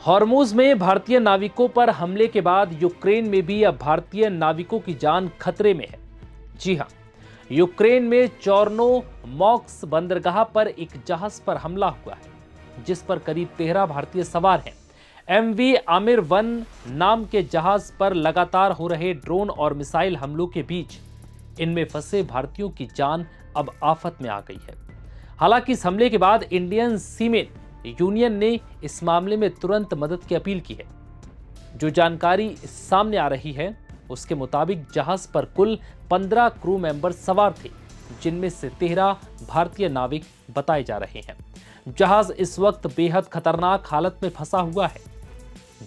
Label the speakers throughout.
Speaker 1: Hormuz में भारतीय नाविकों पर हमले के बाद यूक्रेन में भी अब भारतीय नाविकों की जान खतरे में है। जी हां, यूक्रेन में चोर्नोमॉर्स्क बंदरगाह पर एक जहाज पर हमला हुआ है, जिस पर करीब 13 भारतीय सवार हैं। एमवी आमिर 1 नाम के जहाज पर लगातार हो रहे ड्रोन और मिसाइल हमलों के बीच इनमें फंसे भारतीयों की जान अब आफत में आ गई है। हालांकि इस हमले के बाद इंडियन सीमेन यूनियन ने इस मामले में तुरंत मदद की अपील की है। जो जानकारी सामने आ रही है उसके मुताबिक जहाज पर कुल 15 क्रू मेंबर सवार थे, जिनमें से 13 भारतीय नाविक बताए जा रहे हैं। जहाज इस वक्त बेहद खतरनाक हालत में फंसा हुआ है।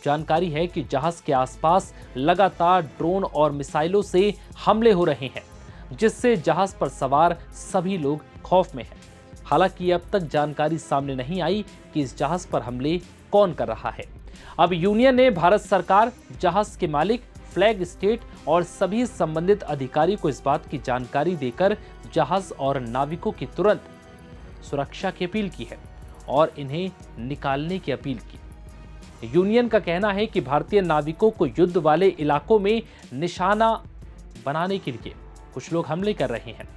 Speaker 1: जानकारी है कि जहाज के आसपास लगातार ड्रोन और मिसाइलों से हमले हो रहे हैं, जिससे जहाज पर सवार सभी लोग खौफ में हैं। हालांकि अब तक जानकारी सामने नहीं आई कि इस जहाज पर हमले कौन कर रहा है। अब यूनियन ने भारत सरकार, जहाज के मालिक, फ्लैग स्टेट और सभी संबंधित अधिकारी को इस बात की जानकारी देकर जहाज और नाविकों की तुरंत सुरक्षा की अपील की है और इन्हें निकालने की अपील की। यूनियन का कहना है कि भारतीय नाविकों को युद्ध वाले इलाकों में निशाना बनाने के लिए कुछ लोग हमले कर रहे हैं।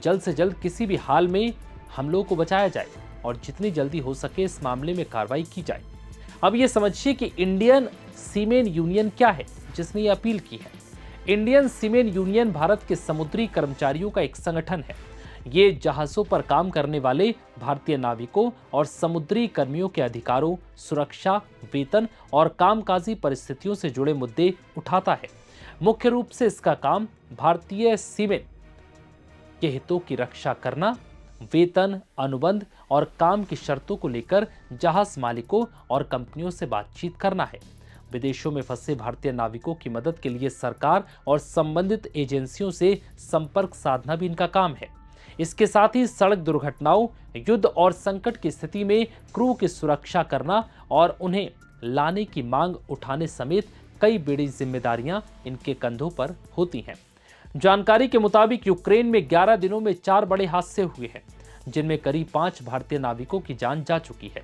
Speaker 1: जल्द से जल्द किसी भी हाल में हमलों को बचाया जाए और जितनी जल्दी हो सके इस मामले में कार्रवाई की जाए। अब ये समझिए कि इंडियन सीमेन यूनियन क्या है जिसने ये अपील की है। इंडियन सीमेन यूनियन भारत के समुद्री कर्मचारियों का एक संगठन है। ये जहाजों पर काम करने वाले भारतीय नाविकों और समुद्री कर्मियों के अधिकारों, सुरक्षा, वेतन और कामकाजी परिस्थितियों से जुड़े मुद्दे उठाता है। मुख्य रूप से इसका काम भारतीय सीमेन के हितों की रक्षा करना, वेतन, अनुबंध और काम की शर्तों को लेकर जहाज मालिकों और कंपनियों से बातचीत करना है। विदेशों में फंसे भारतीय नाविकों की मदद के लिए सरकार और संबंधित एजेंसियों से संपर्क साधना भी इनका काम है। इसके साथ ही सड़क दुर्घटनाओं, युद्ध और संकट की स्थिति में क्रू की सुरक्षा करना और उन्हें लाने की मांग उठाने समेत कई बड़ी जिम्मेदारियां इनके कंधों पर होती हैं। जानकारी के मुताबिक यूक्रेन में 11 दिनों में 4 बड़े हादसे हुए हैं, जिनमें करीब 5 भारतीय नाविकों की जान जा चुकी है।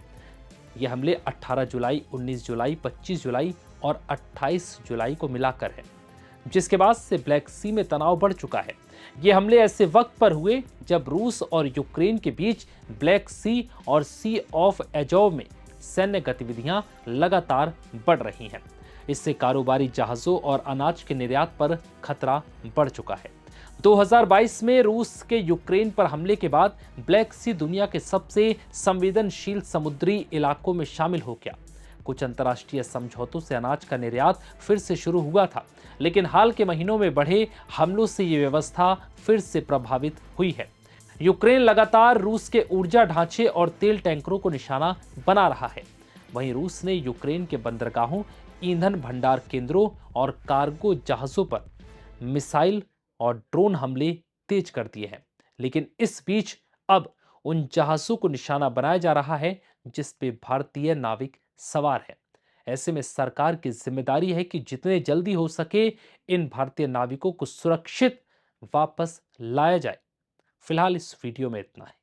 Speaker 1: ये हमले 18 जुलाई, 19 जुलाई, 25 जुलाई और 28 जुलाई को मिलाकर है, जिसके बाद से ब्लैक सी में तनाव बढ़ चुका है। ये हमले ऐसे वक्त पर हुए जब रूस और यूक्रेन के बीच ब्लैक सी और सी ऑफ एजोव में सैन्य गतिविधियां लगातार बढ़ रही हैं। इससे कारोबारी जहाजों और अनाज के निर्यात पर खतरा बढ़ चुका है। 2022 में रूस के यूक्रेन पर हमले के बाद ब्लैक सी दुनिया के सबसे संवेदनशील समुद्री इलाकों में शामिल हो गया। कुछ अंतर्राष्ट्रीय समझौतों से अनाज का निर्यात फिर से शुरू हुआ था, लेकिन हाल के महीनों में बढ़े हमलों से ये व्यवस्था फिर से प्रभावित हुई है। यूक्रेन लगातार रूस के ऊर्जा ढांचे और तेल टैंकरों को निशाना बना रहा है। वहीं रूस ने यूक्रेन के बंदरगाहों, ईंधन भंडार केंद्रों और कार्गो जहाजों पर मिसाइल और ड्रोन हमले तेज कर दिए हैं। लेकिन इस बीच अब उन जहाजों को निशाना बनाया जा रहा है जिस पे भारतीय नाविक सवार हैं। ऐसे में सरकार की जिम्मेदारी है कि जितने जल्दी हो सके इन भारतीय नाविकों को सुरक्षित वापस लाया जाए। फिलहाल इस वीडियो में इतना ही।